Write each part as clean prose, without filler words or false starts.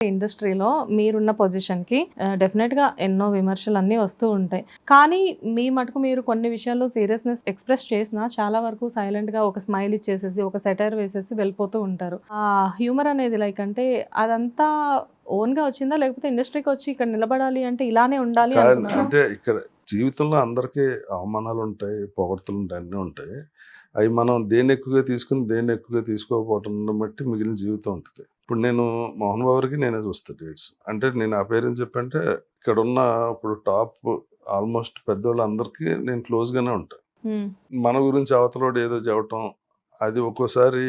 ఇండస్ట్రీలో మీరున్న పొజిషన్‌కి డెఫినిట్‌గా ఎన్నో విమర్శలన్నీ వస్తూ ఉంటాయి. కానీ మీ మటుకు మీరు కొన్ని విషయాల్లో సీరియస్‌నెస్ ఎక్స్‌ప్రెస్ చేసినా చాలా వరకు సైలెంట్‌గా ఒక స్మైల్ ఇచ్చేసేసి, ఒక సెటైర్ వేసేసి వెళ్ళిపోతూ ఉంటారు. హ్యూమర్ అనేది లైక్ అంటే అదంతా ఓన్‌గా వచ్చిందా? లేకపోతే ఇండస్ట్రీకొచ్చి ఇక్కడ నిలబడాలి అంటే ఇలానే ఉండాలి అనుకున్నారా? అంటే ఇక్కడ జీవితంలో అందరికీ అవమానాలుంటాయి, పొగడ్తలుంటాయి, అన్నీ ఉంటాయి. అయి మనం దేన్ని ఎక్కువగా తీసుకొని, దేన్ని ఎక్కువగా తీసుకోకపోవటం బట్టి మిగిలిన జీవితం ఉంటది. ఇప్పుడు నేను 'మోహన్ బాబు'కి నేనే చూస్తా డేట్స్. అంటే నేను ఆ పేరు ఎందుకు చెప్పంటే, ఇక్కడున్న ఇప్పుడు టాప్ ఆల్‌మోస్ట్ పెద్దోళ్ళందరికీ నేను క్లోజ్‌గానే ఉంటా. హ్మ్. మన గురించి అవతలోడు ఏదో చెప్పటం, అది ఒక్కోసారి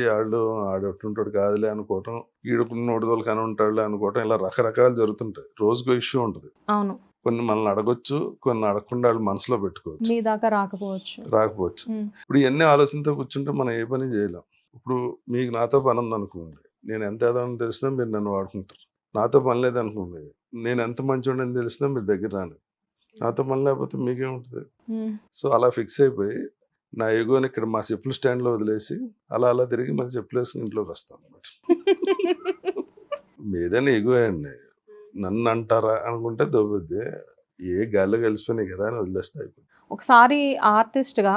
ఆడెట్టుంటాడు కాదులే అనుకోవటం, ఈడుకున్నోడు కని ఉంటాడులే అనుకోవటం, ఇలా రకరకాలు జరుగుతుంటాయి. రోజుకో ఇష్యూ ఉంటది. అవును. కొన్ని మనల్ని అడగొచ్చు, కొన్ని అడగకుండా ఆళ్ళు మనసులో పెట్టుకోవచ్చు. మీ దాకా రాకపోవచ్చు. రాకపోవచ్చు. హ్మ్. ఇప్పుడు ఇయన్నీ ఆలోచనతో కూర్చుంటే మనం ఏ పని చేయలేం. ఇప్పుడు మీకు నాతో పనుందనుకోండి, నేను ఎంత ఎదవని తెలిసినా మీరు నన్ను వాడుకుంటారు. నాతో పని లేదనుకోండి, నేను ఎంత మంచోడినని తెలిసినా మీరు దగ్గర రానివ్వరు. నాతో పని లేకపోతే మీకేముంటది? హ్మ్. సో, అలా ఫిక్స్ అయిపోయి, నా ఎగోని ఇక్కడ మా చెప్పుల స్టాండ్‌లో వదిలేసి, అలా అలా తిరిగి మళ్ళీ చెప్పులేసుకొని ఇంట్లోకొస్తాననమాట. ఏదైనా ఎగోయే అండి. నన్నంటారా అనుకుంటే దొబ్బుద్ది. ఏ గాల్లో కలిసిపోయినాయి కదా! అని వదిలేస్తే అయిపోద్ది. ఒకసారి ఆర్టిస్ట్‌గా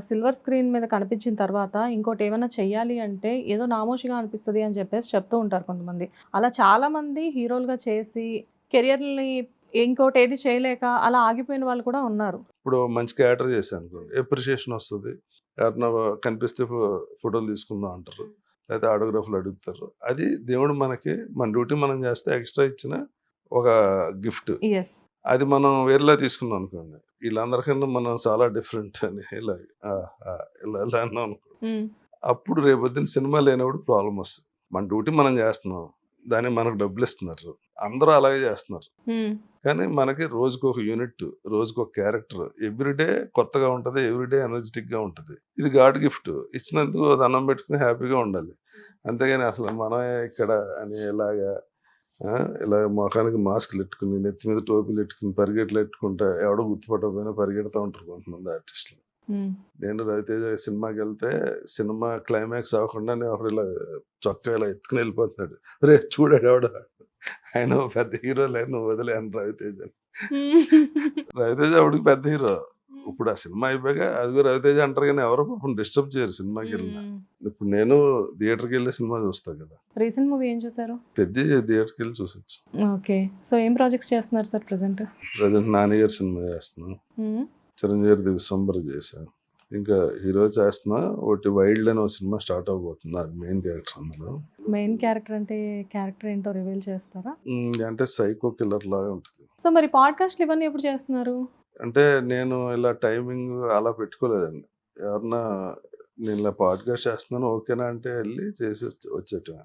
సిల్వర్ స్క్రీన్ మీద కనిపించిన తర్వాత ఇంకోటేమన్నా చెయ్యాలి అంటే ఏదో నామోషీగా అనిపిస్తది అని చెప్పేసి చెప్తూ ఉంటారు కొంతమంది. అలా చాలామంది హీరోలుగా చేసి కెరియర్‌ని ఇంకోటేది చేయలేక అలా ఆగిపోయిన వాళ్ళు కూడా ఉన్నారు. ఇప్పుడు మంచి క్యారెక్టర్ చేశాననుకోండి, అప్రిషియేషన్ వస్తది. ఎవరైనా కనిపిస్తే ఫోటోలు తీసుకుందాం అంటారు. లేతే ఆటోగ్రాఫ్‌లు అడుగుతారు. అది దేవుడు మనకి మన డ్యూటీ మనం చేస్తే ఎక్స్‌ట్రా ఇచ్చిన ఒక గిఫ్ట్. యెస్. అది మనం వేరేలా తీసుకున్నాం అనుకోండి. వీళ్ళందరికన్నా మనం చాలా డిఫరెంట్ అని ఇలా ఆ! ఆ! ఇలా అన్నాం అనుకో. హ్మ్. అప్పుడు రేపొద్దున సినిమా లేనప్పుడు ప్రాబ్లమ్ వస్తది. మన డ్యూటీ మనం చేస్తున్నాం. దానికి మనకు డబ్బులిస్తున్నారు. అందరూ అలాగే చేస్తున్నారు. హ్మ్. కానీ మనకి రోజుకొక యూనిట్, రోజుకొక క్యారెక్టర్. ఎవ్రీడే కొత్తగా ఉంటది. ఎవ్రీడే ఎనర్జిటిక్‌గా ఉంటది. ఇది గాడ్ గిఫ్ట్. ఇచ్చినందుకు దండం పెట్టుకొని హ్యాపీగా ఉండాలి. అంతేగాని అసలు మనమే ఇక్కడ అని ఇలాగా ఆ! ఇలా మొఖానికి మాస్కులెట్టుకొని, నెత్తి మీద టోపీలెట్టుకొని, పరిగెట్లెట్టుకుంటా ఎవడో గుర్తుపట్టకపోయినా పరిగెడతా ఉంటారు కొంతమంది ఆర్టిస్టులు. హ్మ్. నేను 'రవితేజ' సినిమాకెళ్తే సినిమా క్లైమాక్స్ అవ్వకుండానే ఒకడు ఇలా చొక్కా ఇలా ఎత్తుకొని ఎళ్ళిపోతున్నాడు. "ఒరేయ్! చూడు ఆడెవడో ఆయన ఓ పెద్ద హీరోలే నువ్వు వదిలేయి" అని 'రవితేజని'. హ్మ్. 'రవితేజ' అప్పటికి పెద్ద హీరో. ఇప్పుడు ఆ సినిమా అయిపోయాక అదిగో 'రవితేజ' అంటారు గానీ ఎవరు పాపం డిస్టర్బ్ చేయరు సినిమాకెళ్ళినా. హ్మ్. ఇప్పుడు నేను థియేటర్‌కెళ్ళి సినిమా చూస్తా కదా! రీసెంట్ మూవీ ఏం చూసారు? 'పెద్ది' థియేటర్‌కెళ్ళి చూసొచ్చా. ఓకే. సో, ఏం ప్రాజెక్ట్స్ చేస్తున్నారు సార్ ప్రెజెంట్? ప్రెజెంట్ 'నాని' గారి సినిమా చేస్తున్నాను. హ్మ్. 'చిరంజీవి' గారిది 'విశ్వంబర' చేశా. ఇంకా హీరో చేస్తున్నా. ఒకటి 'వైల్డ్' అని ఒక సినిమా స్టార్ట్ అవ్వబోతుంది. అది మెయిన్ క్యారెక్టర్ అందులో. మెయిన్ క్యారెక్టర్ అంటే క్యారెక్టర్ ఏంటో రివీల్ చేస్తారా? అంటే సైకో కిల్లర్ లాగా ఉంటది. సో, మరి పాడ్‌కాస్ట్‌లు ఇవన్నీ ఎప్పుడు చేస్తున్నారు? అంటే నేను ఇలా టైమింగ్ అలా పెట్టుకోలేదండి. ఎవరన్నా నేను ఇలా పాడ్‌కాస్ట్ చేస్తున్నాను ఓకేనా అంటే ఎళ్లి చేసి వచ్చేయటమే.